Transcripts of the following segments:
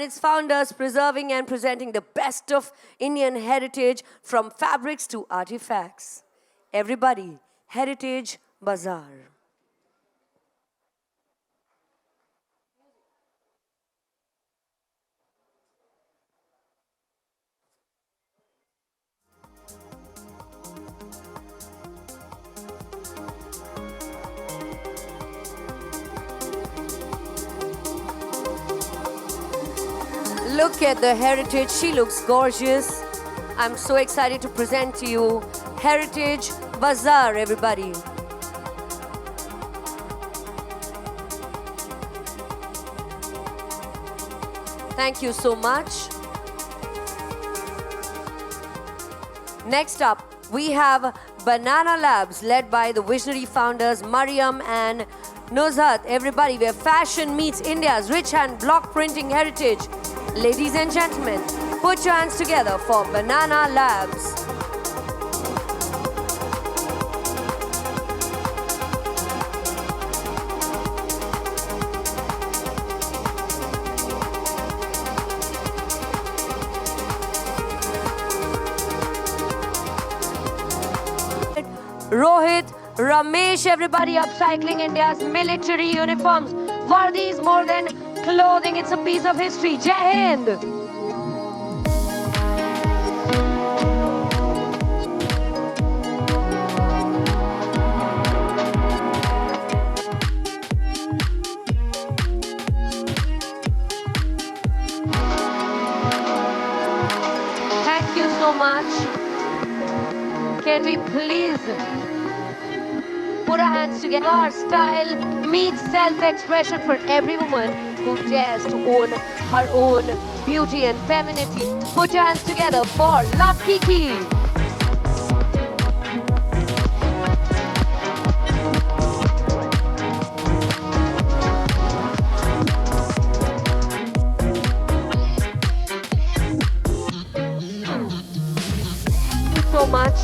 Its founders preserving and presenting the best of Indian heritage from fabrics to artifacts. Everybody, Heritage Bazaar. Look at the heritage. She looks gorgeous. I'm so excited to present to you Heritage Bazaar, everybody. Thank you so much. Next up, we have Banana Labs, led by the visionary founders Mariam and Nozhat. Everybody, where fashion meets India's rich hand block printing heritage. Ladies and gentlemen, put your hands together for Banana Labs. Rohit, Ramesh, everybody upcycling India's military uniforms. Vardi is more than clothing, it's a piece of history. Jai Hind! Thank you so much. Can we please put our hands together? Our style meets self-expression for every woman who dares to own her own beauty and femininity. Put your hands together for Love Kiki. Thank you so much.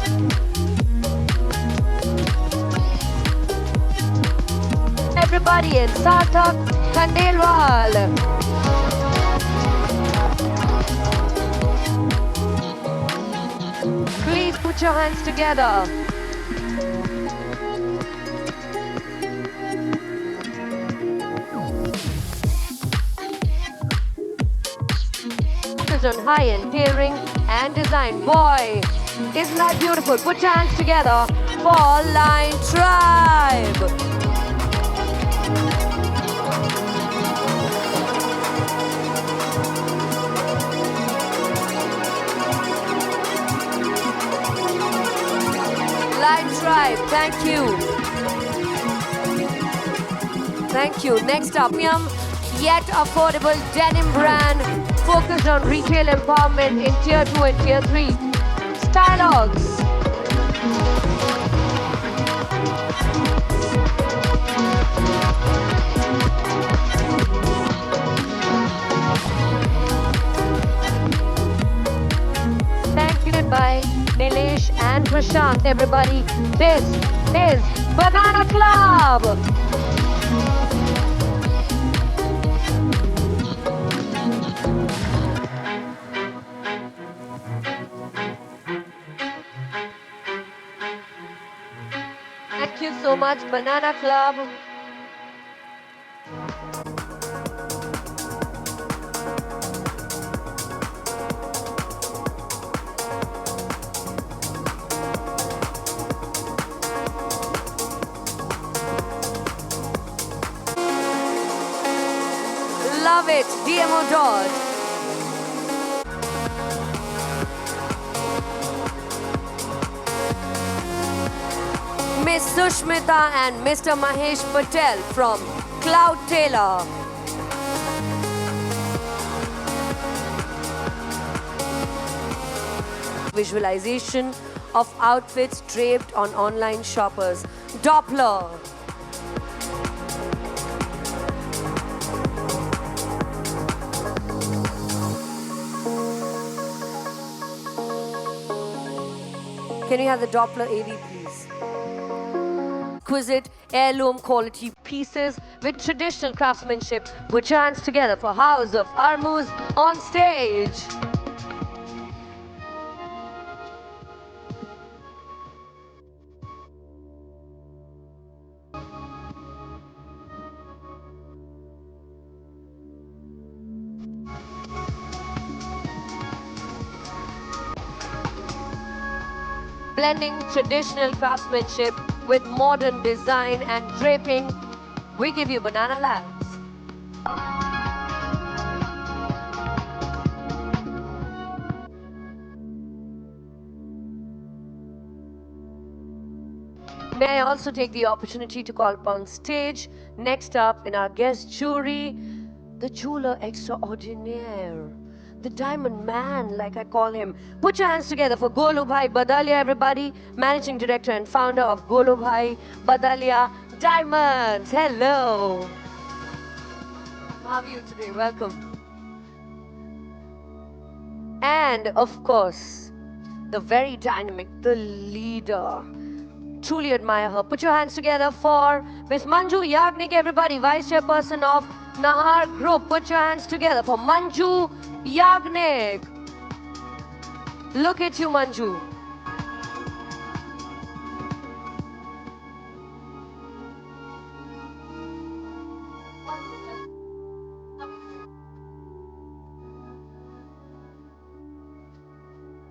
Everybody in Sarthak Khandelwal. Please put your hands together. Focus on high-end tailoring and design. Boy, isn't that beautiful? Put your hands together for Line Tribe. Line Tribe, thank you. Thank you. Next up, premium yet affordable denim brand focused on retail empowerment in Tier 2 and Tier 3. Stylogs. Thank you by Nilesh and Prashant. Everybody, this is Banana Club. Thank you so much, Banana Club. Love it, DMO Dot. Miss Sushmita and Mr. Mahesh Patel from Cloud Tailor. Visualization of outfits draped on online shoppers. Doppler. Can you have the Doppler AV, please? exquisite heirloom quality pieces with traditional craftsmanship. Put your hands together for House of Armuz on stage. Blending traditional craftsmanship with modern design and draping, we give you Banana Labs. May I also take the opportunity to call upon stage, next up in our guest jury, the jeweler extraordinaire, the diamond man, like I call him. Put your hands together for Golubhai Badalia, everybody, managing director and founder of Golubhai Badalia Diamonds. Hello. How are you today? Welcome. And of course, the very dynamic, the leader. Truly admire her. Put your hands together for Miss Manju Yagnik, everybody, Vice Chairperson of Nahar Group. Put your hands together for Manju Yagnik. Look at you, Manju.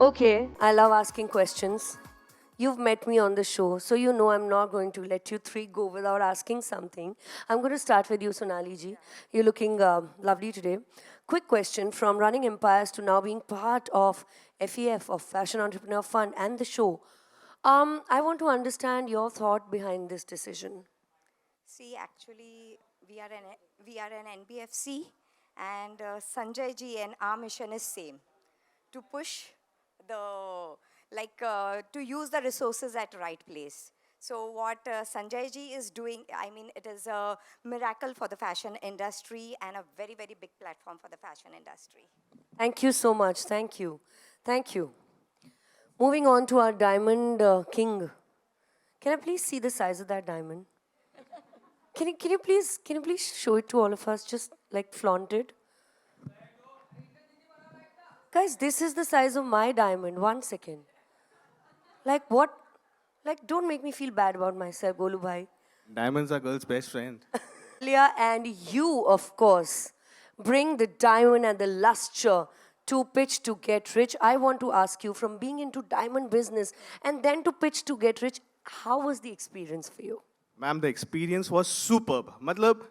Okay, I love asking questions. You've met me on the show, so you know I'm not going to let you three go without asking something. I'm going to start with you, Sonali ji. You're looking lovely today. Quick question, from running empires to now being part of FEF, of Fashion Entrepreneur Fund, and the show. I want to understand your thought behind this decision. See, actually, we are an NBFC, and Sanjay ji and our mission is same, to push the to use the resources at right place. So what Sanjay ji is doing, I mean, it is a miracle for the fashion industry and a very very big platform for the fashion industry. Thank you so much. Thank you. Thank you. Moving on to our diamond king. Can I please see the size of that diamond? Can you please show it to all of us? Just like flaunt it. Guys, this is the size of my diamond. 1 second. Like what? Like, don't make me feel bad about myself, Golu bhai. Diamonds are girl's best friend. Leah, and you, of course, bring the diamond and the luster to pitch to get rich. I want to ask you, from being into diamond business and then to pitch to get rich, how was the experience for you? Ma'am the experience was superb. मतलब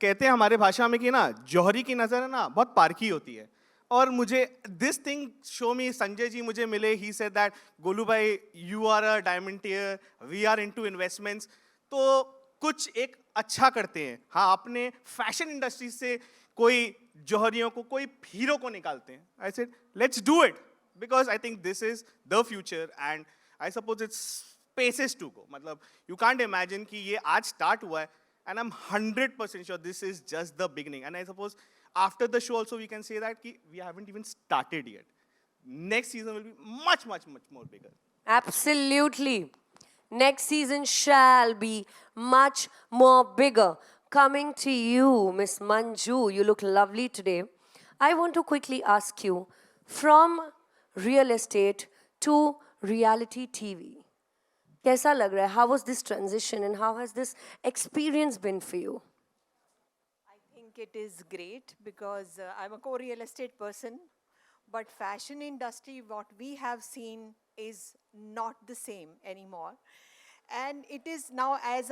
कहते हैं हमारे भाषा में कि ना जौहरी की नज़र है ना बहुत पारखी होती है. और मुझे this thing show me Sanjay ji मुझे मिले. ही सेड दैट गोलू भाई you are a diamantaire, we are into investments. तो कुछ एक अच्छा करते हैं. हाँ, अपने फैशन इंडस्ट्री से कोई जौहरियों को, कोई हीरो को निकालते हैं. I said let's do it because I think this is the future and I suppose it's spaces to go. मतलब you can't imagine कि ये आज start हुआ है, and I'm 100% sure this is just the beginning. And I suppose after the show also we can say that कि we haven't even started yet. Next season will be much, much, much more bigger. Absolutely. Next season shall be much more bigger. Coming to you, Miss Manju, you look lovely today. I want to quickly ask you, from real estate to reality TV, कैसा लग रहा है? How was this transition and how has this experience been for you? I think it is great because I'm a co-real estate person, but fashion industry, what we have seen is not the same anymore. And it is now, as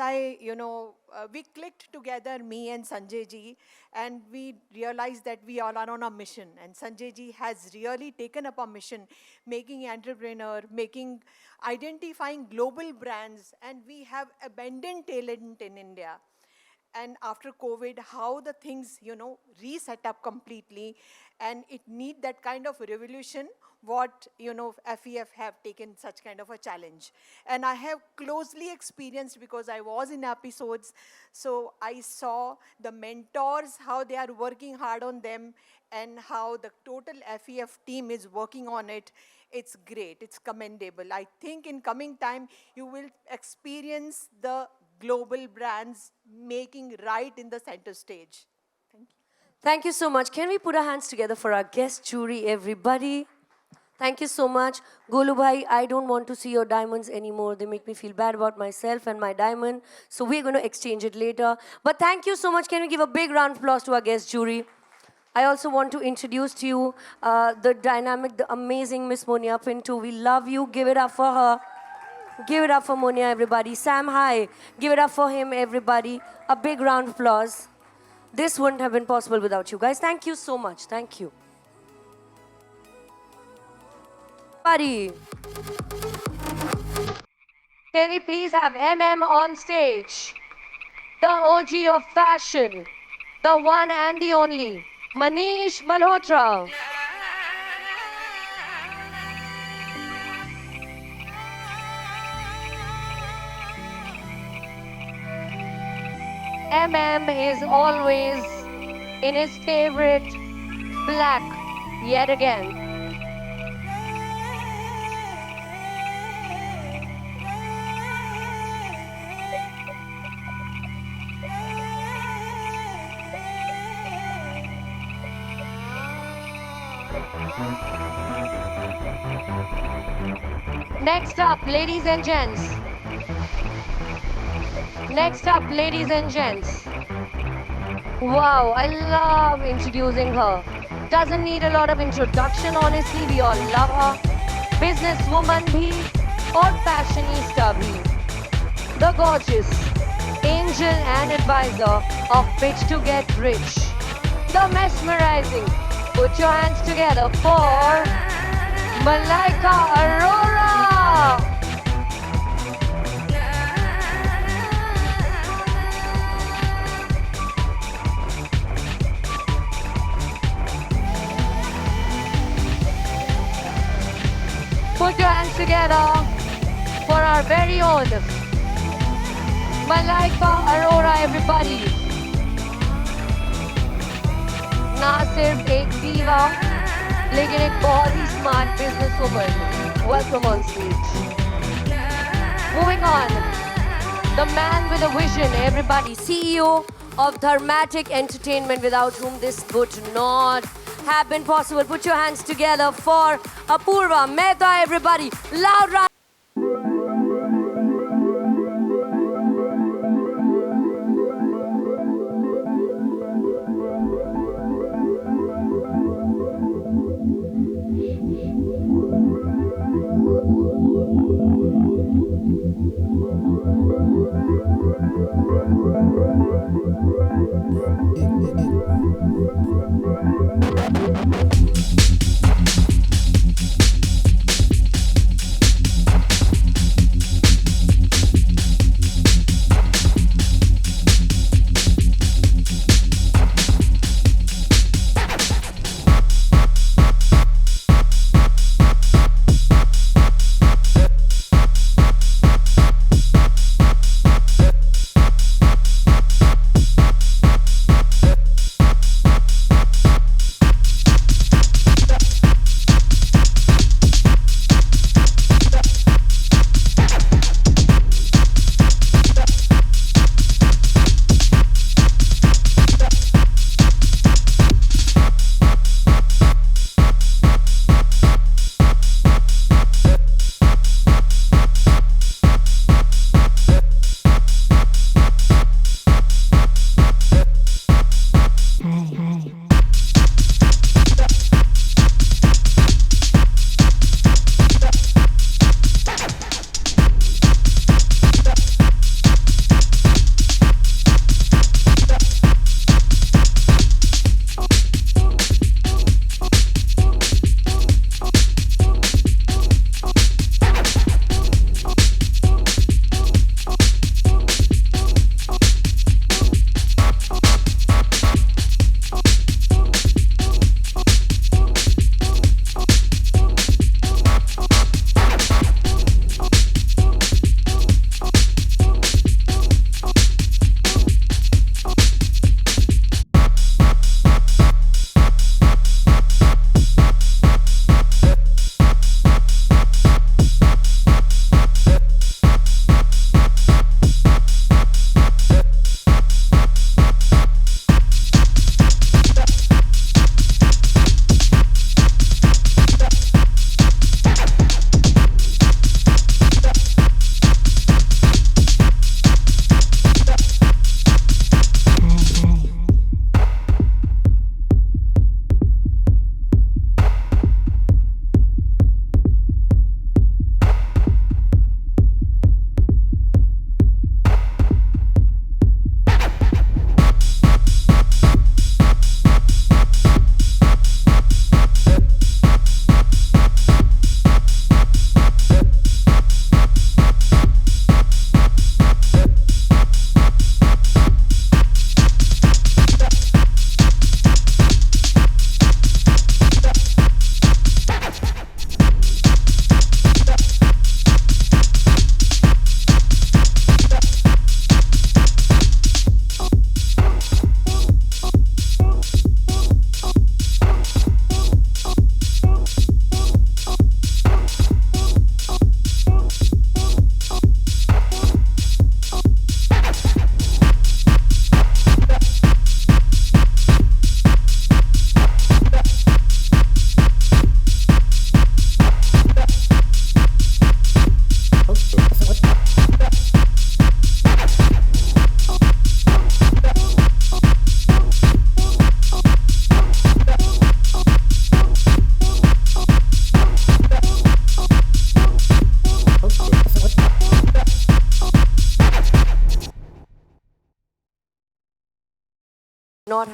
we clicked together, me and Sanjay ji, and we realized that we all are on a mission. And Sanjay ji has really taken up a mission, making entrepreneur, identifying global brands, and we have abundant talent in India. And after COVID, how the things, reset up completely, and it need that kind of revolution, what, FEF have taken such kind of a challenge. And I have closely experienced because I was in episodes, so I saw the mentors, how they are working hard on them, and how the total FEF team is working on it. It's great, it's commendable. I think in coming time, you will experience the global brands making right in the center stage. Thank you. Thank you so much. Can we put our hands together for our guest jury, everybody? Thank you so much. Golu bhai, I don't want to see your diamonds anymore. They make me feel bad about myself and my diamond. So we're going to exchange it later. But thank you so much. Can we give a big round of applause to our guest jury? I also want to introduce to you the dynamic, the amazing Miss Monia Pinto. We love you. Give it up for her. Give it up for Monia, everybody. Sam, hi. Give it up for him, everybody. A big round of applause. This wouldn't have been possible without you guys. Thank you so much. Thank you. Buddy. Can we please have on stage? The OG of fashion. The one and the only. Manish Malhotra. Is always in his favorite black yet again. Next up, ladies and gents. Next up, ladies and gents. Wow, I love introducing her. Doesn't need a lot of introduction, honestly. We all love her. Businesswoman bhi or fashionista bhi. The gorgeous angel and advisor of Pitch to Get Rich. The mesmerizing. Put your hands together for Malaika Arora. Put your hands together for our very own Malaika Arora, everybody. ना सिर्फ एक दीवा, लेकिन एक बहुत ही smart businesswoman. Welcome on stage. Moving on, the man with a vision, everybody. CEO of Dharmatic Entertainment, without whom this would not have been possible. Put your hands together for Apurva Mehta, everybody. Loud round.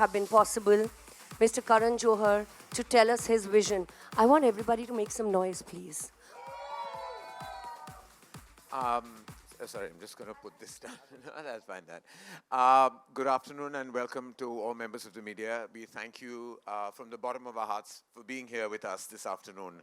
have been possible. Mr. Karan Johar to tell us his vision. I want everybody to make some noise, please. Sorry, I'm just going to put this down. No, that's fine then. Good afternoon and welcome to all members of the media. We thank you from the bottom of our hearts for being here with us this afternoon.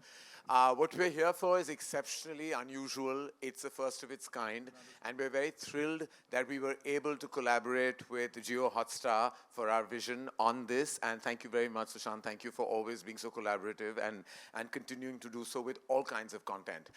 What we're here for is exceptionally unusual. It's the first of its kind, and we're very thrilled that we were able to collaborate with Jio Hotstar for our vision on this. And thank you very much, Sushant. Thank you for always being so collaborative and continuing to do so with all kinds of content.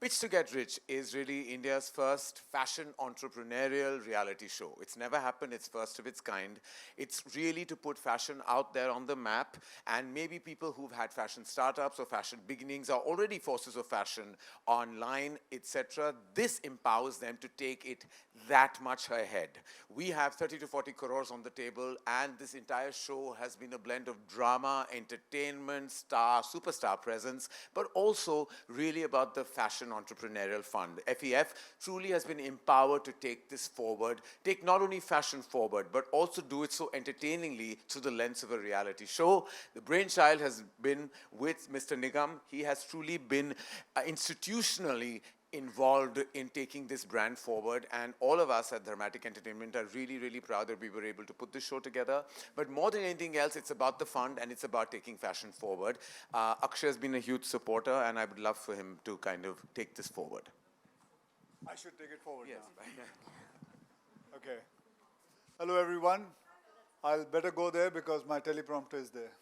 Pitch to Get Rich is really India's first fashion entrepreneurial reality show. It's never happened, it's first of its kind. It's really to put fashion out there on the map, and maybe people who've had fashion startups or fashion beginnings are already forces of fashion online, etc. This empowers them to take it that much ahead. We have 30 to 40 crores on the table, and this entire show has been a blend of drama, entertainment, superstar presence, but also really about the fashion entrepreneurial fund. FEF truly has been empowered to take this forward, take not only fashion forward, but also do it so entertainingly through the lens of a reality show. The brainchild has been with Mr. Nigam. He has truly been institutionally involved in taking this brand forward, and all of us at Dramatic Entertainment are really, really proud that we were able to put this show together. But more than anything else, it's about the fund and it's about taking fashion forward. Akshay has been a huge supporter, and I would love for him to kind of take this forward. I should take it forward Yes. now. Okay. Hello, everyone. I'll better go there because my teleprompter is there.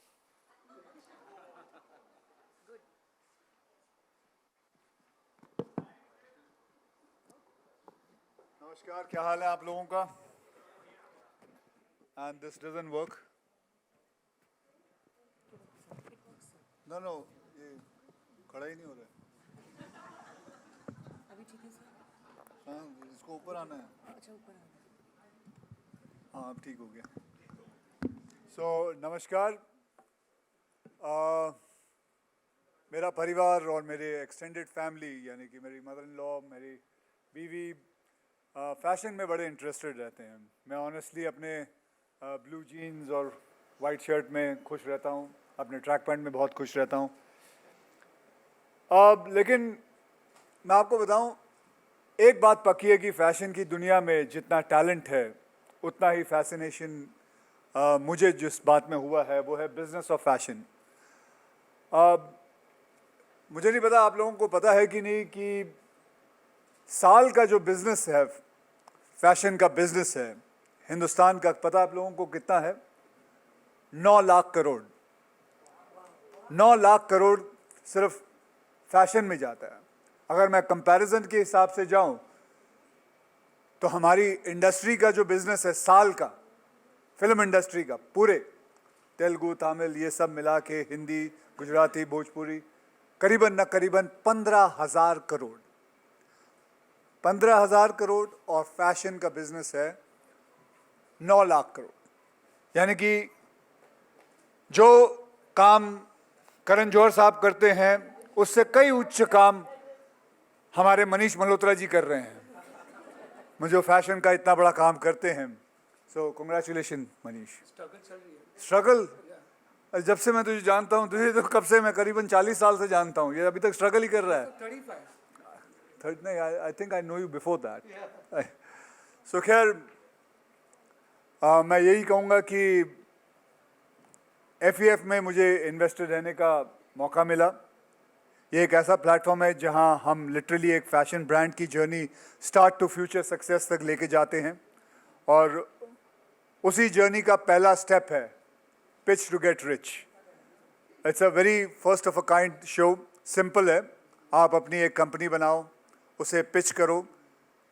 नमस्कार, क्या हाल है आप लोगों का? And this doesn't work. No, ये खड़ा ही नहीं हो रहा है. हाँ, इसको ऊपर आना है. हाँ, अब ठीक हो गया. So, नमस्कार. मेरा परिवार और मेरे एक्सटेंडेड फैमिली यानी कि मेरी मदर इन लॉ, मेरी बीवी फैशन में बड़े इंटरेस्टेड रहते हैं. मैं ऑनेस्टली अपने ब्लू जीन्स और वाइट शर्ट में खुश रहता हूँ, अपने ट्रैक पैंट में बहुत खुश रहता हूँ. लेकिन मैं आपको बताऊँ, एक बात पक्की है कि फ़ैशन की दुनिया में जितना टैलेंट है उतना ही फैसिनेशन मुझे जिस बात में हुआ है वो है बिजनेस ऑफ फैशन. मुझे नहीं पता आप लोगों को पता है कि नहीं कि साल का जो बिजनेस है, फैशन का बिजनेस है हिंदुस्तान का, पता आप लोगों को कितना है? 9 लाख करोड़. 9 लाख करोड़ सिर्फ फैशन में जाता है. अगर मैं कंपैरिजन के हिसाब से जाऊं तो हमारी इंडस्ट्री का जो बिजनेस है साल का, फिल्म इंडस्ट्री का, पूरे तेलुगु, तमिल ये सब मिला के, हिंदी, गुजराती, भोजपुरी, करीबन 15,000 करोड़. 15,000 करोड़ और फैशन का बिजनेस है 9 लाख करोड़. यानी कि जो काम करण जौहर साहब करते हैं उससे कई उच्च काम हमारे मनीष मल्होत्रा जी कर रहे हैं, मुझे फैशन का इतना बड़ा काम करते हैं. So congratulation Manish. स्ट्रगल जब से मैं तुझे जानता हूँ, तुझे तो कब से, मैं करीबन 40 साल से जानता हूँ, ये अभी तक स्ट्रगल ही कर रहा है. नहीं, I think I know you before that. So खैर मैं यही कहूँगा कि FEF में मुझे इन्वेस्टेड रहने का मौका मिला. ये एक ऐसा प्लेटफॉर्म है जहाँ हम लिटरली एक फैशन ब्रांड की journey start to future success तक लेके जाते हैं, और उसी जर्नी का पहला स्टेप है pitch to get rich. It's a very first of a kind show. Simple है, आप अपनी एक कंपनी बनाओ, उसे पिच करो,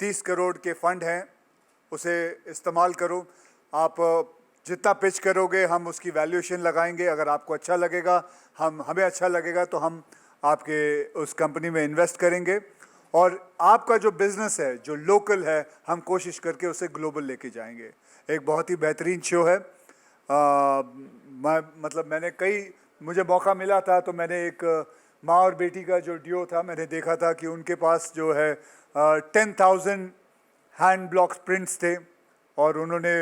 30 करोड़ के फंड हैं, उसे इस्तेमाल करो. आप जितना पिच करोगे हम उसकी वैल्यूएशन लगाएंगे. अगर आपको अच्छा लगेगा, हमें अच्छा लगेगा तो हम आपके उस कंपनी में इन्वेस्ट करेंगे, और आपका जो बिज़नेस है जो लोकल है हम कोशिश करके उसे ग्लोबल लेके जाएंगे. एक बहुत ही बेहतरीन शो है. मुझे मौका मिला था तो मैंने एक माँ और बेटी का जो डियो था, मैंने देखा था कि उनके पास जो है 10,000 हैंड ब्लॉक्स प्रिंट्स थे, और उन्होंने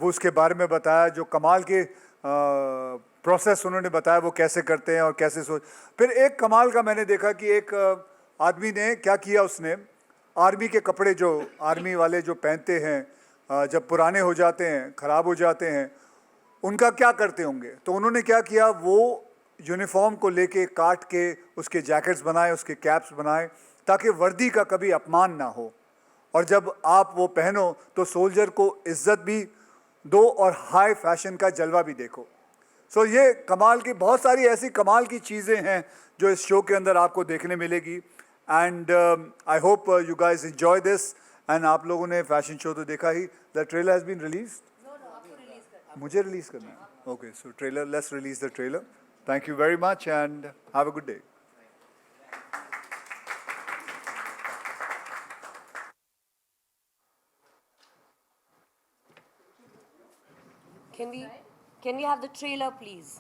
वो उसके बारे में बताया, जो कमाल के प्रोसेस उन्होंने बताया वो कैसे करते हैं और कैसे सोच। फिर एक कमाल का मैंने देखा कि एक आदमी ने क्या किया, उसने आर्मी के कपड़े जो आर्मी वाले जो पहनते हैं जब पुराने हो जाते हैं, ख़राब हो जाते हैं, उनका क्या करते होंगे। तो उन्होंने क्या किया, वो यूनिफॉर्म को लेके काट के उसके जैकेट्स बनाए, उसके कैप्स बनाए, ताकि वर्दी का कभी अपमान ना हो, और जब आप वो पहनो तो सोल्जर को इज्जत भी दो और हाई फैशन का जलवा भी देखो। सो ये कमाल की बहुत सारी ऐसी कमाल की चीज़ें हैं जो इस शो के अंदर आपको देखने मिलेगी। And I hope you guys enjoy this. And आप लोगों ने फैशन शो तो देखा ही। The trailer has been release. मुझे रिलीज करना है। Okay, so trailer, let's release the trailer. Thank you very much and have a good day. Can we have the trailer, please?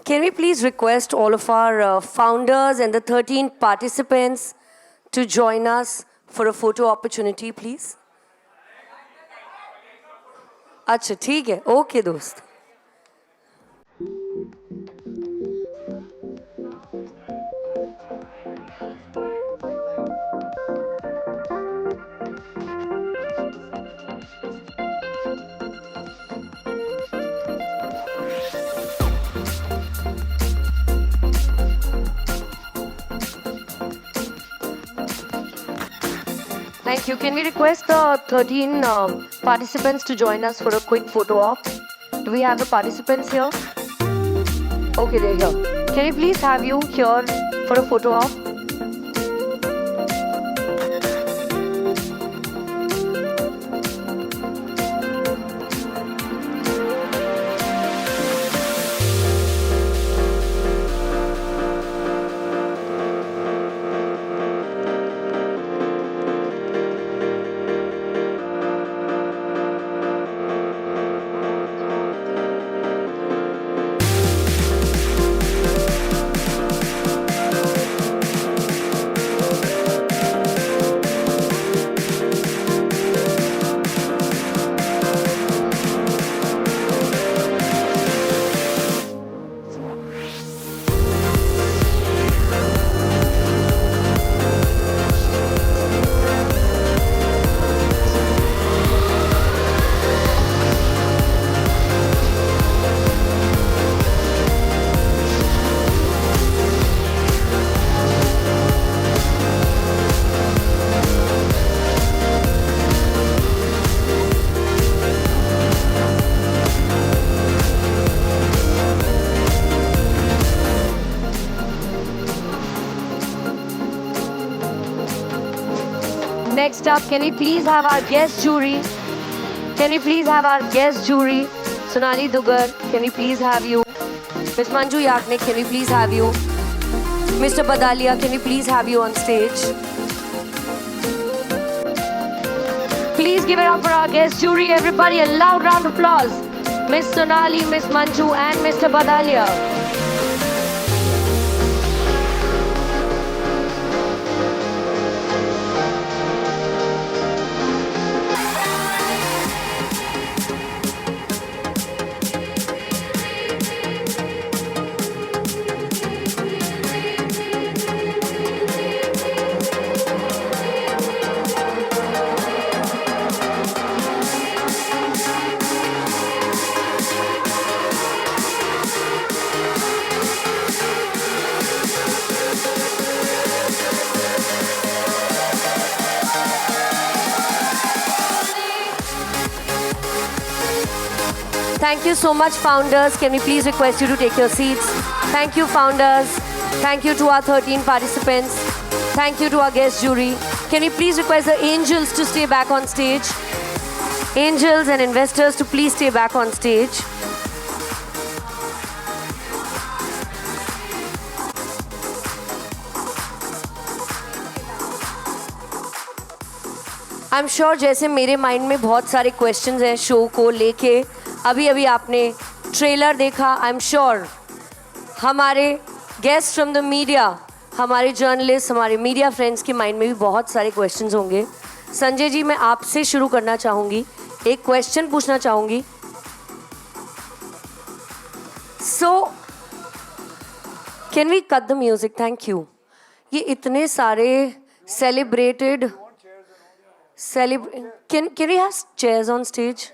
Can we please request all of our founders and the 13 participants to join us for a photo opportunity, please? अच्छा ठीक है, okay दोस्त। Thank you. Can we request the 13 participants to join us for a quick photo op? Do we have the participants here? Okay, they're here. Can we please have you here for a photo op? Next up, can we please have our guest jury? Can we please have our guest jury? Sonali Dugar, can we please have you? Ms. Manju Yagnik, can we please have you? Mr. Badalia, can we please have you on stage? Please give it up for our guest jury, everybody. A loud round of applause. Ms. Sonali, Ms. Manju and Mr. Badalia. Thank you so much, founders. Can we please request you to take your seats? Thank you, founders. Thank you to our 13 participants. Thank you to our guest jury. Can we please request the angels to stay back on stage? Angels and investors to please stay back on stage. I am sure जैसे मेरे mind में बहुत सारे questions हैं show को लेके, अभी अभी आपने ट्रेलर देखा, आई एम श्योर हमारे गेस्ट फ्रॉम द मीडिया, हमारे जर्नलिस्ट, हमारे मीडिया फ्रेंड्स के माइंड में भी बहुत सारे क्वेश्चंस होंगे। संजय जी, मैं आपसे शुरू करना चाहूँगी, एक क्वेश्चन पूछना चाहूँगी। So can we cut the music? Thank you. ये इतने सारे celebrated can we have chairs on stage?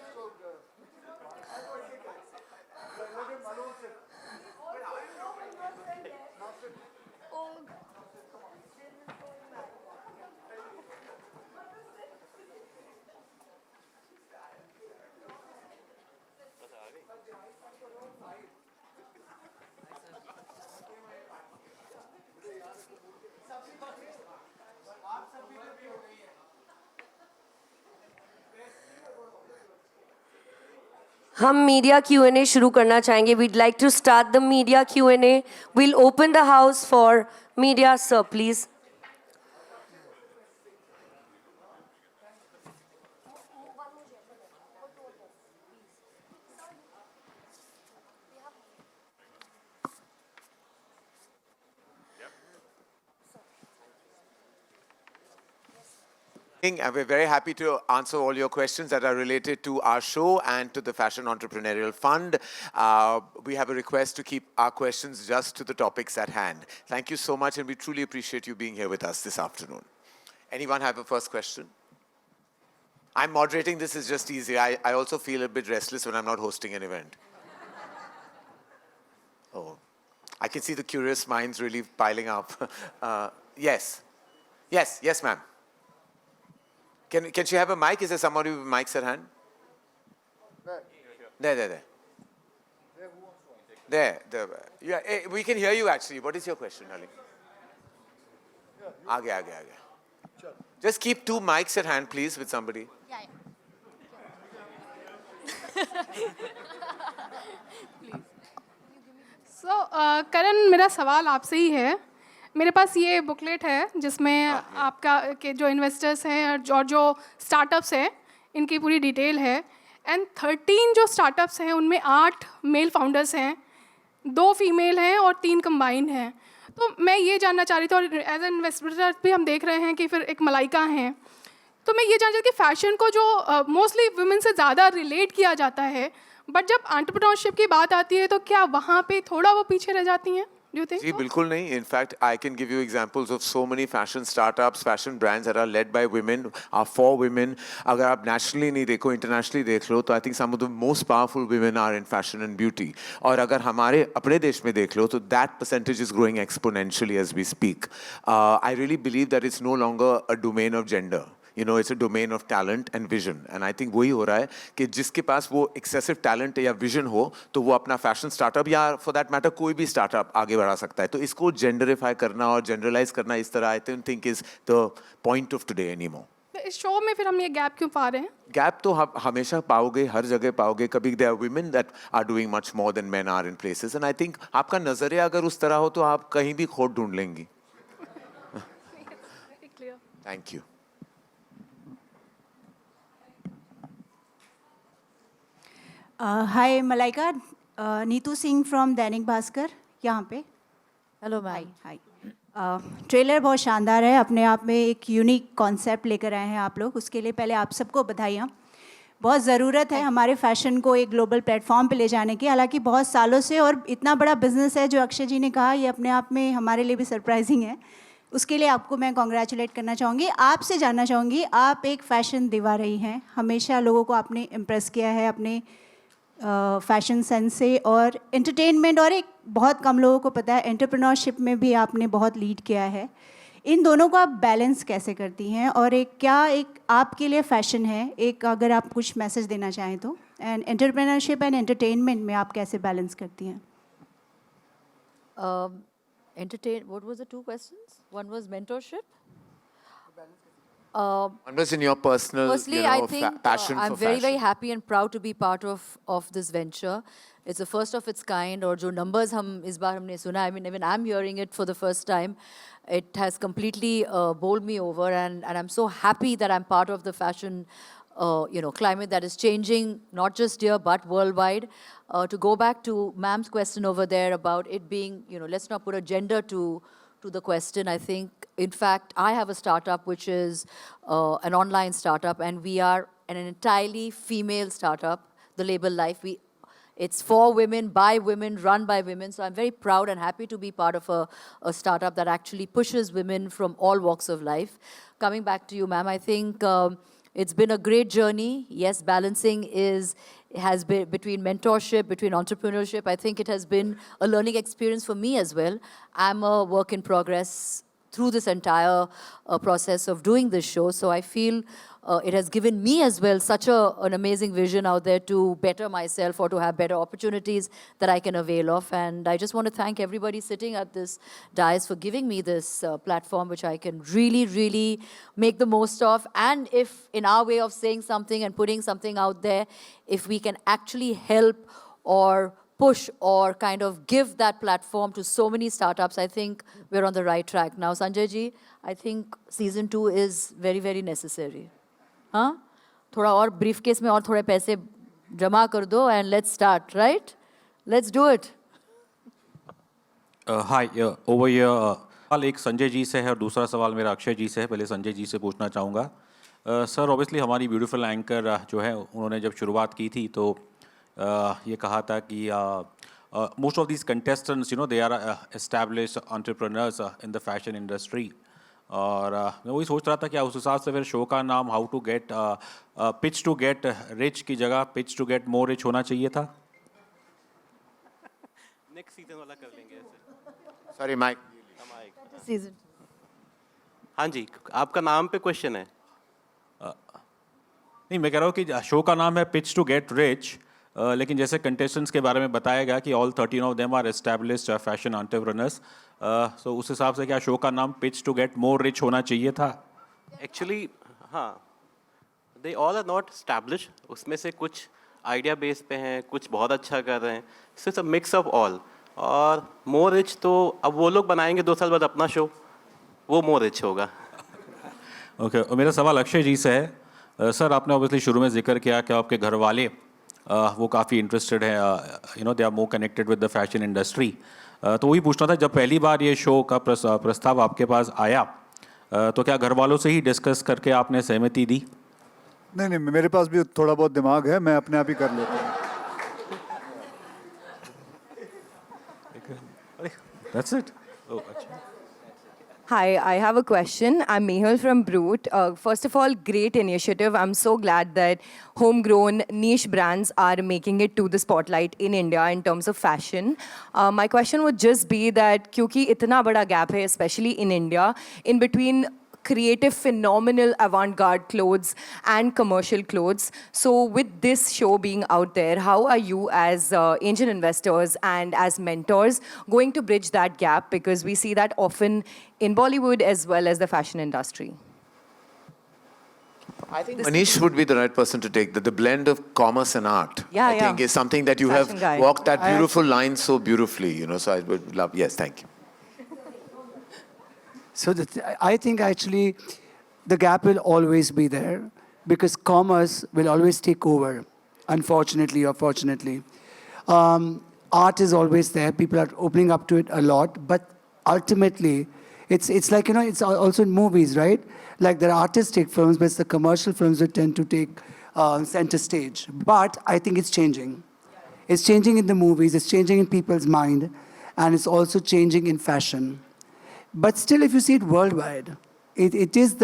हम मीडिया Q&A शुरू करना चाहेंगे। We'd like to start the media Q&A. We'll open the house for media, sir, please. And we're very happy to answer all your questions that are related to our show and to the Fashion Entrepreneurial Fund. We have a request to keep our questions just to the topics at hand. Thank you so much, and we truly appreciate you being here with us this afternoon. Anyone have a first question? I'm moderating this, is just easy. I also feel a bit restless when I'm not hosting an event. Oh, I can see the curious minds really piling up. Yes, ma'am. Can she have a mic? Is there somebody with mics at hand? There. There. Yeah, we can hear you actually. What is your question, darling? Aage. Just keep 2 mics at hand, please, with somebody. So, करण, मेरा सवाल आपसे ही है। मेरे पास ये booklet है जिसमें आपका के जो इन्वेस्टर्स हैं और जो स्टार्टअप्स हैं इनकी पूरी डिटेल है। एंड 13 जो स्टार्टअप्स हैं उनमें 8 मेल फाउंडर्स हैं, 2 फीमेल हैं और 3 कंबाइंड हैं। तो मैं ये जानना चाह रही थी, और एज एन इन्वेस्टर भी हम देख रहे हैं कि फिर एक मलाइका हैं, तो मैं ये जानना चाहती कि फ़ैशन को जो मोस्टली वुमेन से ज़्यादा रिलेट किया जाता है, बट जब एंटरप्रेन्योरशिप की बात आती है तो क्या वहाँ पे थोड़ा वो पीछे रह जाती हैं? जी बिल्कुल नहीं. In fact, I can give you examples of so many fashion startups, fashion brands that are led by women, are for women. अगर आप nationally नहीं देखो, internationally देख लो, तो I think some of the most powerful women are in fashion and beauty. और अगर हमारे अपने देश में देख लो, तो that percentage is growing exponentially as we speak. I really believe that it's no longer a domain of gender. You know, it's a domain of talent and vision. And I think वही हो रहा है कि जिसके पास वो excessive talent या vision हो, तो वो अपना fashion startup या for that matter कोई भी startup आगे बढ़ा सकता है. तो इसको genderify करना और generalize करना इस तरह I don't think is the point of today anymore. इस शो में फिर हम ये गैप क्यों पा रहे हैं? गैप तो आप हमेशा पाओगे, हर जगह पाओगे. कभी there are women that are doing much more than men are in places. And I think आपका नजरिया अगर उस तरह हो तो आप कहीं भी खोट ढूंढ लेंगी. Thank you. Hi Malaika, Neetu Singh from Dainik Bhaskar यहाँ पे. Hello ma'am. हाय. ट्रेलर बहुत शानदार है, अपने आप में एक यूनिक कॉन्सेप्ट लेकर आए हैं आप लोग. उसके लिए पहले आप सबको बधाइयाँ. बहुत ज़रूरत है हमारे फैशन को एक ग्लोबल प्लेटफॉर्म पे ले जाने की, हालांकि बहुत सालों से, और इतना बड़ा बिजनेस है जो अक्षय जी ने कहा, ये अपने आप में हमारे लिए भी सरप्राइजिंग है. उसके लिए आपको मैं कॉन्ग्रेचुलेट करना चाहूँगी. आपसे जानना चाहूँगी, आप एक फ़ैशन दीवा रही हैं, हमेशा लोगों को आपने इम्प्रेस किया है अपने फैशन सेंस से, और एंटरटेनमेंट, और एक बहुत कम लोगों को पता है एंटरप्रेन्योरशिप में भी आपने बहुत लीड किया है. इन दोनों को आप बैलेंस कैसे करती हैं, और एक आपके लिए फ़ैशन है, एक अगर आप कुछ मैसेज देना चाहें तो, एंड एंटरप्रेन्योरशिप एंड एंटरटेनमेंट में आप कैसे बैलेंस करती हैं? What was the 2 questions? One was mentorship. Unless in your personal, Firstly, you know, I think passion I'm for very, fashion. very happy and proud to be part of this venture. It's the first of its kind. और जो numbers हम इस बार हमने सुना, I mean, even I'm hearing it for the first time. It has completely bowled me over, and I'm so happy that I'm part of the fashion, climate that is changing not just here but worldwide. To go back to ma'am's question over there about it being, let's not put a gender to the question. I think, in fact, I have a startup which is an online startup, and we are an entirely female startup, the label Life. It's for women, by women, run by women. So I'm very proud and happy to be part of a startup that actually pushes women from all walks of life. Coming back to you, ma'am, I think it's been a great journey. Yes, balancing has been between mentorship, between entrepreneurship. I think it has been a learning experience for me as well. I'm a work in progress through this entire process of doing this show. So I feel it has given me as well such an amazing vision out there to better myself or to have better opportunities that I can avail of. And I just want to thank everybody sitting at this dais for giving me this platform, which I can really, really make the most of. And if in our way of saying something and putting something out there, if we can actually help or push or kind of give that platform to so many startups, I think we're on the right track. Now, Sanjay ji, I think season 2 is very, very necessary. हाँ थोड़ा और briefcase में और थोड़े पैसे जमा कर दो and let's start, right? Let's do it. Hi, over here. सवाल एक संजय जी से है और दूसरा सवाल मेरा अक्षय जी से है. पहले संजय जी से पूछना चाहूँगा. सर, ऑब्वियसली हमारी ब्यूटीफुल एंकर जो है उन्होंने जब शुरुआत की थी तो ये कहा था कि most of these contestants they are established entrepreneurs in the fashion industry. और मैं वही सोच रहा था कि उस हिसाब से फिर शो का नाम how to get pitch to get rich की जगह pitch to get more rich होना चाहिए था. नेक्स्ट सीजन वाला कर लेंगे ऐसे. Sorry, Mike. Season. हाँ जी, आपका नाम पे क्वेश्चन है. नहीं, मैं कह रहा हूँ कि शो का नाम है पिच टू गेट रिच, लेकिन जैसे कंटेस्टेंट्स के बारे में बताया गया कि all 13 of them are established fashion entrepreneurs. So उस हिसाब से क्या शो का नाम pitch to get more rich होना चाहिए था? एक्चुअली हाँ, they all are not established. उसमें से कुछ आइडिया बेस पे हैं, कुछ बहुत अच्छा कर रहे हैं. So it's a mix of all. और मोर रिच तो अब वो लोग बनाएंगे 2 साल बाद अपना शो, वो मोर रिच होगा. ओके, और मेरा सवाल अक्षय जी से है. सर, आपने ऑब्वियसली शुरू में जिक्र किया कि आपके घर वाले वो काफ़ी इंटरेस्टेड हैं, they are more connected with the fashion industry. तो वही पूछना था, जब पहली बार ये शो का प्रस्ताव आपके पास आया तो क्या घर वालों से ही डिस्कस करके आपने सहमति दी? नहीं, मेरे पास भी थोड़ा बहुत दिमाग है, मैं अपने आप ही कर लेता हूँ. That's it. Oh, अच्छा. Hi, I have a question. I'm Mehul from Brute. First of all, great initiative. I'm so glad that homegrown niche brands are making it to the spotlight in India in terms of fashion. My question would just be that क्योंकि इतना बड़ा gap है, especially in India, in between creative, phenomenal avant-garde clothes and commercial clothes. So with this show being out there, how are you as angel investors and as mentors going to bridge that gap? Because we see that often in Bollywood as well as the fashion industry. I think Manish would be the right person to take the blend of commerce and art. I think is something that you Fashion have guy. walked that beautiful line so beautifully, so I would love, yes, thank you. So I think actually the gap will always be there because commerce will always take over, unfortunately or fortunately. Art is always there. People are opening up to it a lot. But ultimately, it's like, it's also in movies, right? Like there are artistic films, but it's the commercial films that tend to take center stage. But I think it's changing. It's changing in the movies. It's changing in people's mind. And it's also changing in fashion. But still, if you see it worldwide, it is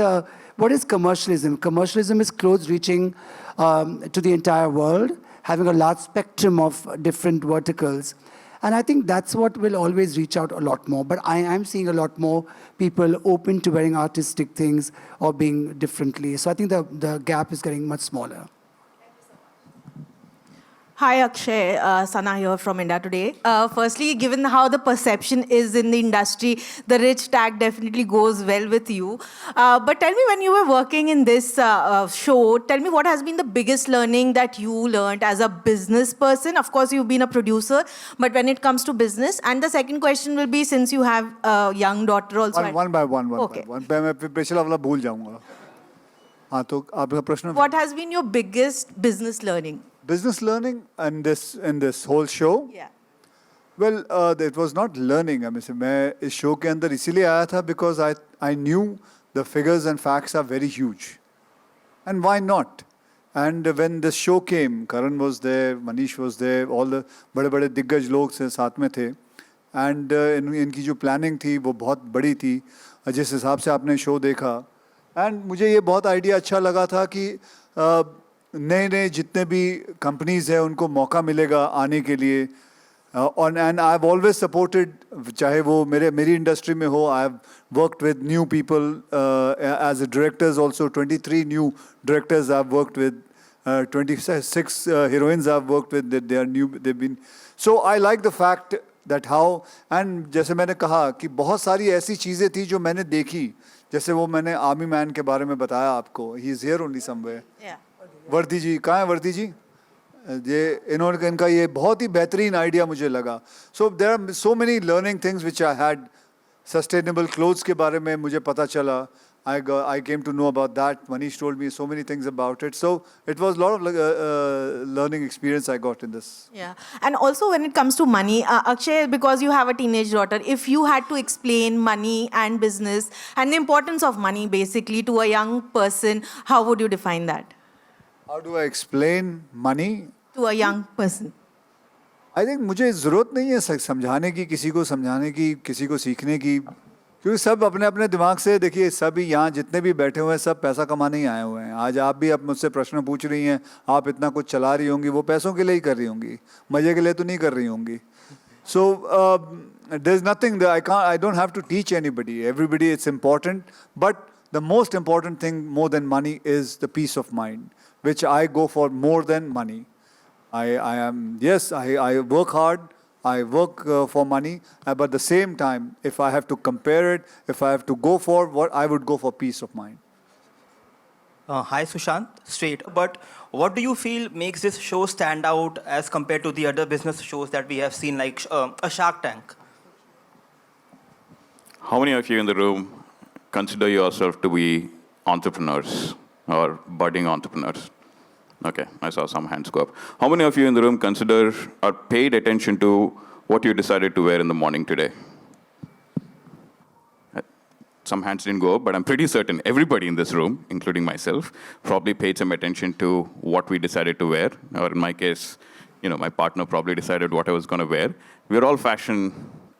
what is commercialism? Commercialism is clothes reaching to the entire world, having a large spectrum of different verticals. And I think that's what will always reach out a lot more. But I am seeing a lot more people open to wearing artistic things or being differently. So I think the gap is getting much smaller. Hi Akshay, Sana here from India Today. Firstly, given how the perception is in the industry, the rich tag definitely goes well with you. But tell me, when you were working in this show, tell me what has been the biggest learning that you learned as a business person? Of course, you've been a producer, but when it comes to business. And the second question will be, since you have a young daughter also. one by one. Okay. मैं पिछला वाला भूल जाऊंगा. हाँ तो आपका प्रश्न. What has been your biggest business learning? Business learning in this whole show. Yeah. Well, it was not learning. I mean, मैं इस show के अंदर इसीलिए आया था because I knew the figures and facts are very huge, and why not? And when the show came, Karan was there, Manish was there, all the बड़े-बड़े दिग्गज लोग से साथ में थे, and इनकी जो planning थी वो बहुत बड़ी थी, जिस हिसाब से आपने show देखा, and मुझे ये बहुत idea अच्छा लगा था कि नए जितने भी कंपनीज हैं उनको मौका मिलेगा आने के लिए, and I have always supported, चाहे वो मेरी इंडस्ट्री में हो. I have worked with new people as a directors also. 23 new directors I have worked with, 26 heroines I have worked with. They are new, they been. So I like the fact that how, and जैसे मैंने कहा कि बहुत सारी ऐसी चीज़ें थी जो मैंने देखी, जैसे वो मैंने आर्मी मैन के बारे में बताया आपको. He is here only somewhere. वर्दी जी कहाँ है? वर्दी जी, ये इनका ये बहुत ही बेहतरीन आइडिया मुझे लगा. So there are so many learning things which I had. Sustainable clothes के बारे में मुझे पता चला. I came to know about that. Manish told me so many things about it. So it was a lot of learning experience I got in this. Yeah. And also when it comes to money, Akshay, because you have a teenage daughter, if you had to explain money and business and the importance of money basically to a young person, how would you define that? How do I explain money to a young person? I think मुझे ज़रूरत नहीं है समझाने की, किसी को समझाने की, किसी को सीखने की, क्योंकि सब अपने अपने दिमाग से, देखिए सभी यहाँ जितने भी बैठे हुए हैं सब पैसा कमाने ही आए हुए हैं. आज आप भी अब मुझसे प्रश्न पूछ रही हैं, आप इतना कुछ चला रही होंगी, वो पैसों के लिए ही कर रही होंगी, मज़े के लिए तो नहीं कर रही होंगी. So there's nothing that I don't have to teach anybody. Everybody, it's important, but the most important thing more than money is the peace of mind, which I go for more than money. I work hard, I work for money, but at the same time, if I have to compare it, if I have to go for what, I would go for peace of mind. Hi Sushant, straight. But what do you feel makes this show stand out as compared to the other business shows that we have seen, like a Shark Tank? How many of you in the room consider yourself to be entrepreneurs or budding entrepreneurs? Okay, I saw some hands go up. How many of you in the room consider or paid attention to what you decided to wear in the morning today? Some hands didn't go up, but I'm pretty certain everybody in this room, including myself, probably paid some attention to what we decided to wear. Or in my case, my partner probably decided what I was going to wear. We're all fashion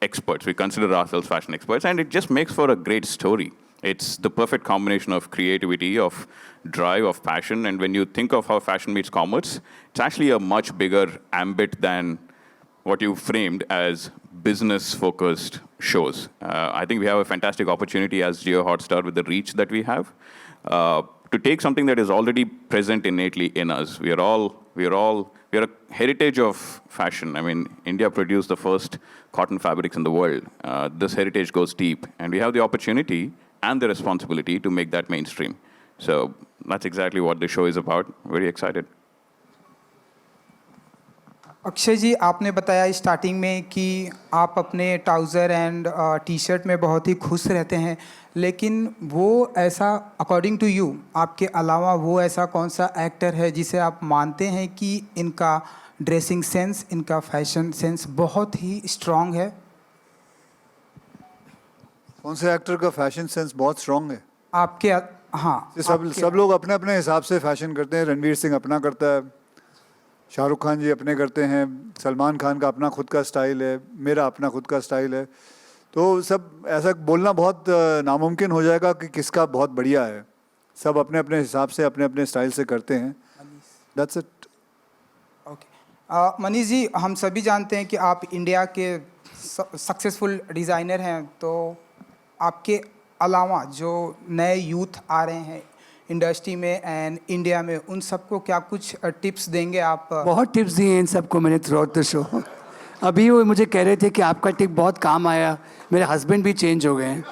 experts. We consider ourselves fashion experts, and it just makes for a great story. It's the perfect combination of creativity, of drive, of passion. And when you think of how fashion meets commerce, it's actually a much bigger ambit than what you framed as business-focused shows. I think we have a fantastic opportunity as Jio Hotstar with the reach that we have to take something that is already present innately in us. We are a heritage of fashion. I mean, India produced the first cotton fabrics in the world. This heritage goes deep, and we have the opportunity and the responsibility to make that mainstream. So that's exactly what the show is about. Very excited. Akshay जी, आपने बताया starting में कि आप अपने trouser and T shirt में बहुत ही खुश रहते हैं, लेकिन वो ऐसा अकॉर्डिंग टू यू, आपके अलावा वो ऐसा कौन सा एक्टर है जिसे आप मानते हैं कि इनका ड्रेसिंग सेंस, इनका फैशन सेंस बहुत ही स्ट्रॉन्ग है? कौन से एक्टर का फैशन सेंस बहुत स्ट्रॉन्ग है? आपके, हाँ, सब लोग अपने अपने हिसाब से फैशन करते हैं. रणवीर सिंह अपना करता है, शाहरुख खान जी अपने करते हैं, सलमान खान का अपना खुद का स्टाइल है, मेरा अपना खुद का स्टाइल है. तो सब ऐसा बोलना बहुत नामुमकिन हो जाएगा कि किसका बहुत बढ़िया है. सब अपने अपने हिसाब से अपने अपने स्टाइल से करते हैं. That's it. Okay Manish ji, हम सभी जानते हैं कि आप इंडिया के सक्सेसफुल डिज़ाइनर हैं, तो आपके अलावा जो नए यूथ आ रहे हैं इंडस्ट्री में एंड इंडिया में, उन सबको क्या कुछ टिप्स देंगे आप? बहुत टिप्स दिए हैं इन सबको मैंने थ्रू आउट द शो। अभी वो मुझे कह रहे थे कि आपका टिप बहुत काम आया, मेरे हस्बैंड भी चेंज हो गए हैं,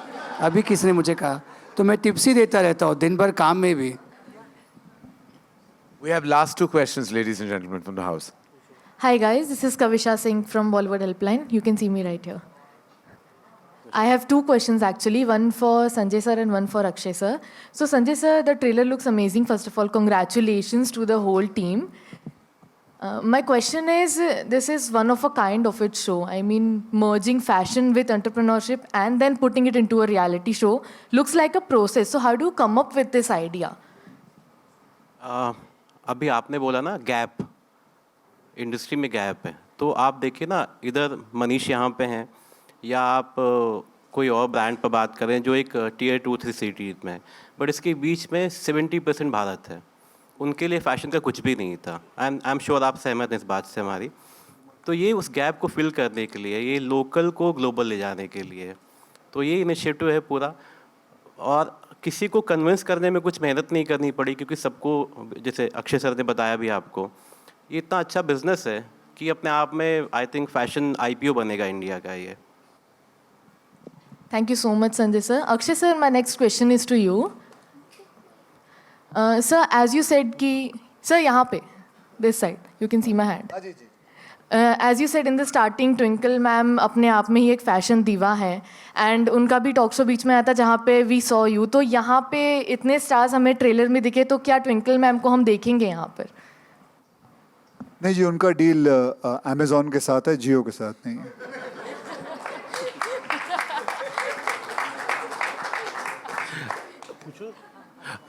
अभी किसने मुझे कहा। तो मैं टिप्स ही देता रहता हूँ दिन भर काम में भी। We have last two questions, ladies and gentlemen, from the house. Hi guys, this is Kavisha Singh from Bollywood Helpline. You can see me right here. I have two questions actually, one for Sanjay sir and one for Akshay sir. So Sanjay sir, the trailer looks amazing. First of all, congratulations to the whole team. My question is, this is one of a kind of its show. I mean, merging fashion with entrepreneurship and then putting it into a reality show looks like a process. So how do you come up with this idea? अभी आपने बोला ना gap, industry में gap है, तो आप देखिए ना, इधर मनीष यहाँ पे हैं, या आप कोई और ब्रांड पर बात करें जो एक टियर 2-3 सिटी में है, बट इसके बीच में 70% भारत है। उनके लिए फ़ैशन का कुछ भी नहीं था। आई एम श्योर आप सहमत हैं इस बात से हमारी। तो ये उस गैप को फिल करने के लिए, ये लोकल को ग्लोबल ले जाने के लिए, तो ये इनिशिएटिव है पूरा। और किसी को कन्विंस करने में कुछ मेहनत नहीं करनी पड़ी, क्योंकि सबको, जैसे अक्षय सर ने बताया भी आपको, ये इतना अच्छा बिजनेस है कि अपने आप में आई थिंक फैशन IPO बनेगा इंडिया का ये। Thank you so much, Sanjay sir. Akshay sir, my next question is to you. Sir, as you said कि, sir यहाँ पे, this side, you can see my hand. As you said in the starting, Twinkle ma'am अपने आप में ही एक fashion दीवा है, and उनका भी टॉक शो बीच में आया था जहाँ पे वी सॉ यू। तो यहाँ पे इतने स्टार्स हमें ट्रेलर में दिखे, तो क्या ट्विंकल मैम को हम देखेंगे यहाँ पर? नहीं जी, उनका डील अमेजोन के साथ है, जियो के साथ नहीं है।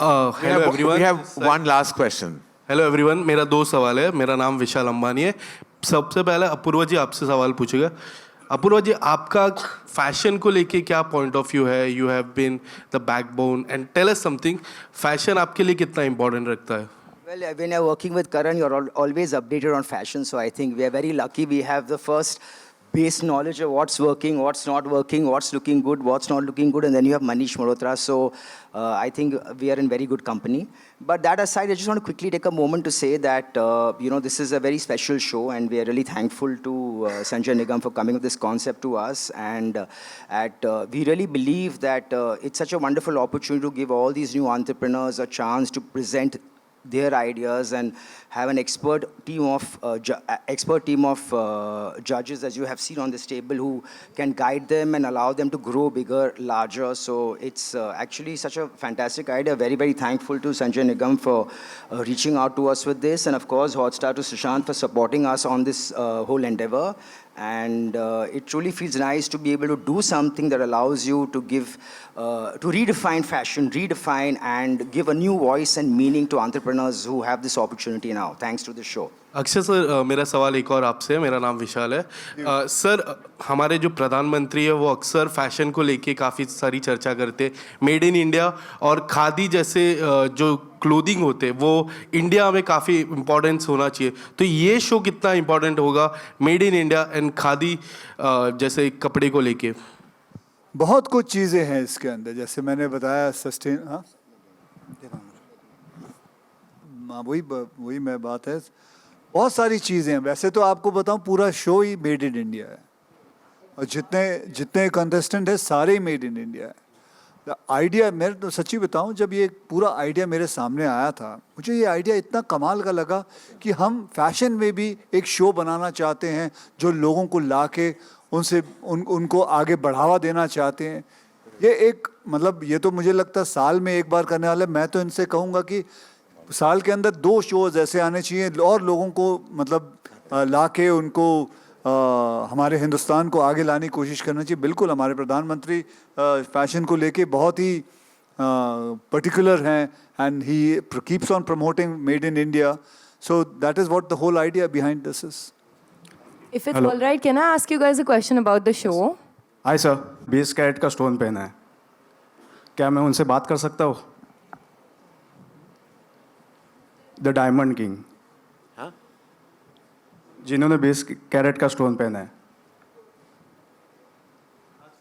Hello everyone. We have one last question. Hello everyone, मेरा 2 सवाल है। मेरा नाम विशाल अंबानी है। सबसे पहले अपूर्वा जी आपसे सवाल पूछेगा। अपूर्वा जी, आपका फैशन को लेके क्या पॉइंट ऑफ व्यू है? You have been the backbone and tell us something, fashion आपके लिए कितना इंपॉर्टेंट रखता है? Well, when you're working with Karan, you're always updated on fashion. So I think we are very lucky. We have the first base knowledge of what's working, what's not working, what's looking good, what's not looking good. And then you have Manish Malhotra. So I think we are in very good company. But that aside, I just want to quickly take a moment to say that, this is a very special show. And we are really thankful to Sanjay Nigam for coming with this concept to us. And we really believe that it's such a wonderful opportunity to give all these new entrepreneurs a chance to present their ideas and have an expert team of judges, as you have seen on this table, who can guide them and allow them to grow bigger, larger. So it's actually such a fantastic idea. Very, very thankful to Sanjay Nigam for reaching out to us with this, and of course Hotstar to Sushant for supporting us on this whole endeavor. And it truly feels nice to be able to do something that allows you to give, to redefine fashion, redefine and give a new voice and meaning to entrepreneurs who have this opportunity now, thanks to the show. Akshay sir, मेरा सवाल एक और आपसे है। मेरा नाम विशाल है। Sir, हमारे जो प्रधानमंत्री है वो अक्सर फैशन को लेके काफ़ी सारी चर्चा करते, मेड इन इंडिया और खादी जैसे जो क्लोथिंग होते वो इंडिया में काफ़ी इम्पोर्टेंस होना चाहिए। तो ये शो कितना इम्पोर्टेंट होगा made in India and khadi जैसे कपड़े को लेके? बहुत कुछ चीज़ें हैं इसके अंदर, जैसे मैंने बताया सस्टेन, हाँ वही मैं बात है, बहुत सारी चीज़ें हैं। वैसे तो आपको बताऊं, पूरा show he made in India है, और जितने कंटेस्टेंट है सारे ही मेड इन इंडिया है। आइडिया, मैं तो सच्ची बताऊं, जब ये पूरा आइडिया मेरे सामने आया था, मुझे ये आइडिया इतना कमाल का लगा कि हम फैशन में भी एक शो बनाना चाहते हैं जो लोगों को ला के उनको आगे बढ़ावा देना चाहते हैं। ये एक मतलब, ये तो मुझे लगता है साल में एक बार करने वाले। मैं तो इनसे कहूँगा कि साल के अंदर 2 शोज़ ऐसे आने चाहिए और लोगों को मतलब ला के उनको हमारे हिंदुस्तान को आगे लाने की कोशिश करना चाहिए। बिल्कुल, हमारे प्रधानमंत्री फैशन को लेके बहुत ही पर्टिकुलर हैं, and he keeps on promoting made in India. So that is what the whole idea behind this is. If it's all right, can I ask you guys a question about the show? Hi sir, 20 carat का stone पहना है, क्या मैं उनसे बात कर सकता हूँ? द डायमंड किंग, जिन्होंने 20 कैरेट का स्टोन पहना है।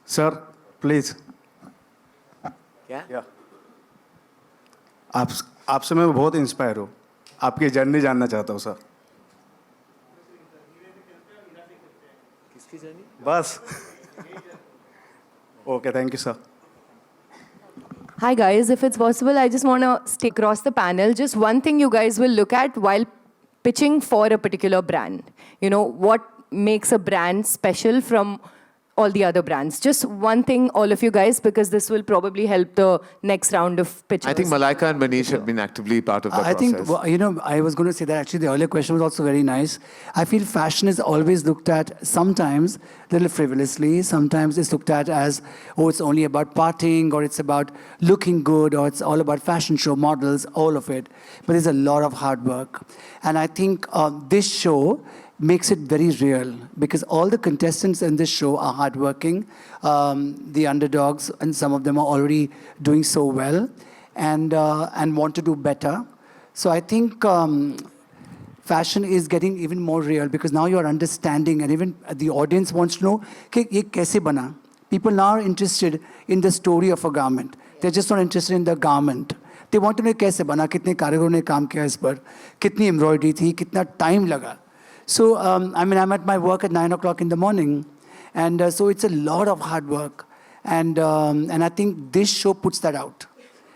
Sir please. क्या? आपसे मैं बहुत इंस्पायर हूँ, आपकी जर्नी जानना चाहता हूँ सर। बस okay, thank you sir. Hi guys, if it's possible, I just want to stay across the panel. Just one thing you guys will look at while pitching for a particular brand. You know, what makes a brand special from all the other brands. Just one thing, all of you guys, because this will probably help the next round of pitches. I think Malaika and Manish have been actively part of the I process. think, you know, I was going to say that actually the earlier question was also very nice. I feel fashion is always looked at sometimes a little frivolously. Sometimes it's looked at as, oh, it's only about partying, or it's about looking good, or it's all about fashion show models, all of it. But there's a lot of hard work. And I think this show makes it very real, because all the contestants in this show are hardworking, the underdogs, and some of them are already doing so well, and want to do better. So I think fashion is getting even more real, because now you're understanding, and even the audience wants to know कि ये कैसे बना. People now are interested in the story of a garment. They're just not interested in the garment. They want to know कैसे बना, कितने कारीगरों ने काम किया इस पर, कितनी embroidery थी, कितना time लगा. So, I mean, I'm at my work at 9 o'clock in the morning. And so it's a lot of hard work. And I think this show puts that out.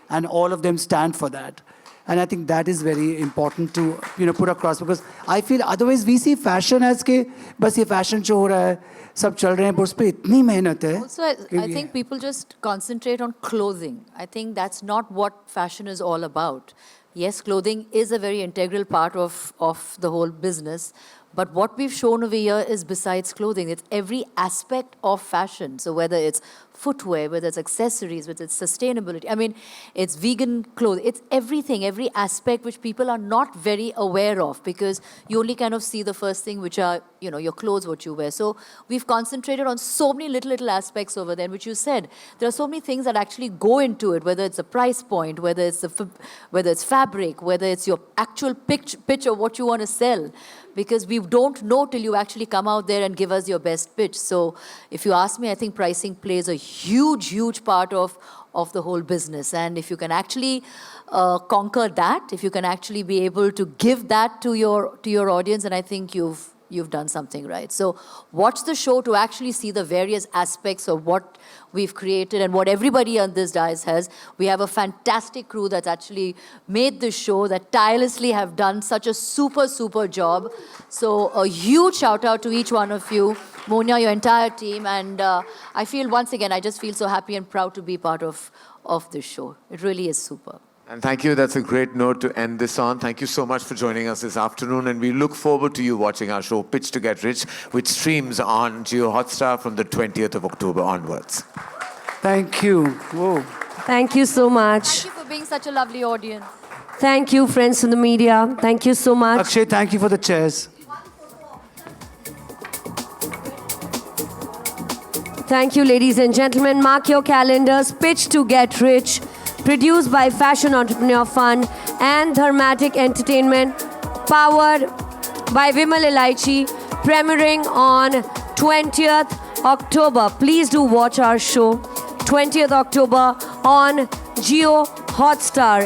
And all of them stand for that. And I think that is very important to, you know, put across. Because I feel otherwise we see fashion as कि बस ये fashion show हो रहा है, सब चल रहे हैं, पर उस पर इतनी मेहनत है. Also, I think people just concentrate on clothing. I think that's not what fashion is all about. Yes, clothing is a very integral part of the whole business. But what we've shown over here is besides clothing, it's every aspect of fashion. So whether it's footwear, whether it's accessories, whether it's sustainability, I mean, it's vegan clothing, it's everything, every aspect which people are not very aware of, because you only kind of see the first thing, which are, you know, your clothes, what you wear. So we've concentrated on so many little aspects over there, which you said, there are so many things that actually go into it, whether it's a price point, whether it's fabric, whether it's your actual pitch of what you want to sell. Because we don't know till you actually come out there and give us your best pitch. So if you ask me, I think pricing plays a huge part of the whole business. And if you can actually conquer that, if you can actually be able to give that to your audience, and I think you've done something right. So watch the show to actually see the various aspects of what we've created and what everybody on this dais has. We have a fantastic crew that's actually made this show, that tirelessly have done such a super job. So a huge shout out to each one of you, Monia, your entire team. And I feel, once again, I just feel so happy and proud to be part of this show. It really is super. And thank you. That's a great note to end this on. Thank you so much for joining us this afternoon. And we look forward to you watching our show, Pitch to Get Rich, which streams on Jio Hotstar from the 20th of October onwards. Thank you. Whoa. Thank you so much. Thank you for being such a lovely audience. Thank you, friends from the media. Thank you so much. Akshay, thank you for the chairs. Thank you, ladies and gentlemen. Mark your calendars. Pitch to Get Rich, produced by Fashion Entrepreneur Fund and Dharmatic Entertainment, powered by Vimal Elaichi, premiering on 20th October. Please do watch our show, 20th October on Jio Hotstar.